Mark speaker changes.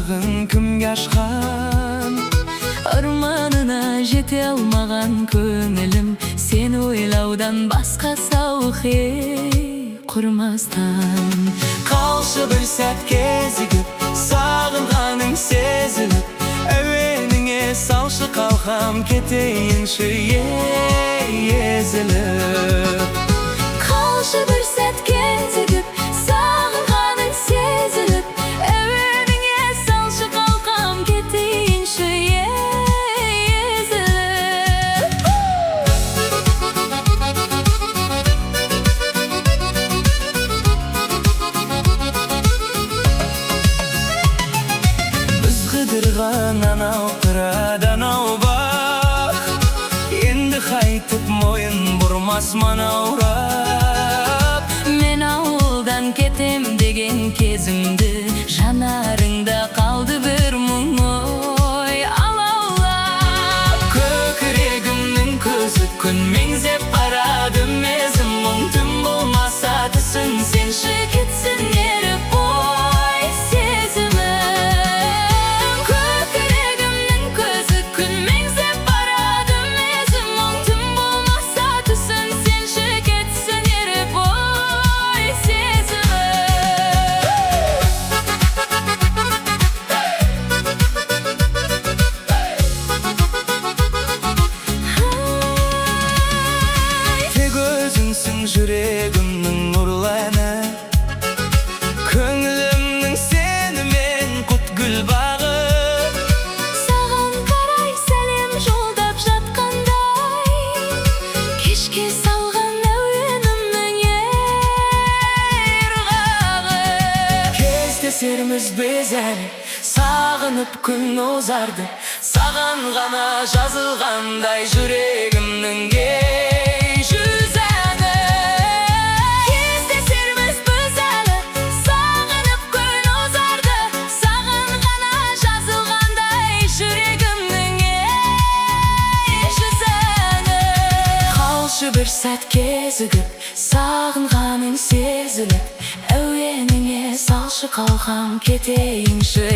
Speaker 1: ыргын кімге ашқан?
Speaker 2: Арманына жете алмаған көңілім, сен ойлаудан басқа сауық құрмастан.
Speaker 1: Қалшы бір сәт кезігіп, сағынғаның сезіліп, әуеніңе салшы қалқам, кетейінші езіліп.
Speaker 2: Қалшы бір сәт кезігіп, сағынғаның сезіліп, әуеніңе салшы қалқам, кетейінші езіліп.
Speaker 1: Біз қыдырған анау қырад, анау бақ, енді қайтып мойын бұрмас манаурап.
Speaker 2: Мен ауылдан кетем деген кезімді, жанарыңда қалды бір мұң ой алаулап.
Speaker 1: Көкірегімнің көзі күн меңзеп қарады, мезім мұң түн болмаса түсін, сенші кетсін еріп ой сезімім.
Speaker 2: Көкірегімнің көзі күн меңзеп барады, мезім мұң түн болмаса түсін, сенші кетсін еріп ой сезімім.
Speaker 1: Тек өзіңсің жүрегімнің нұрлы әні, көңілімнің сенімен құт гүл бағы.
Speaker 2: Саған қарай сәлем жолдап жатқандай, кешке салған әуенімнің ырғағы.
Speaker 1: Кездесерміз біз әлі, сағынып күн озарды, саған ғана жазылғандай жүрегімнің жүз әні.
Speaker 2: Кездесерміз біз әлі, сағынып күн озарды, саған ғана жазылғандай жүрегімнің жүз әні.
Speaker 1: Қалшы бір сәт кезігіп, сағынғаның сезіліп, әуеніңе салшы қалқам, кетейінші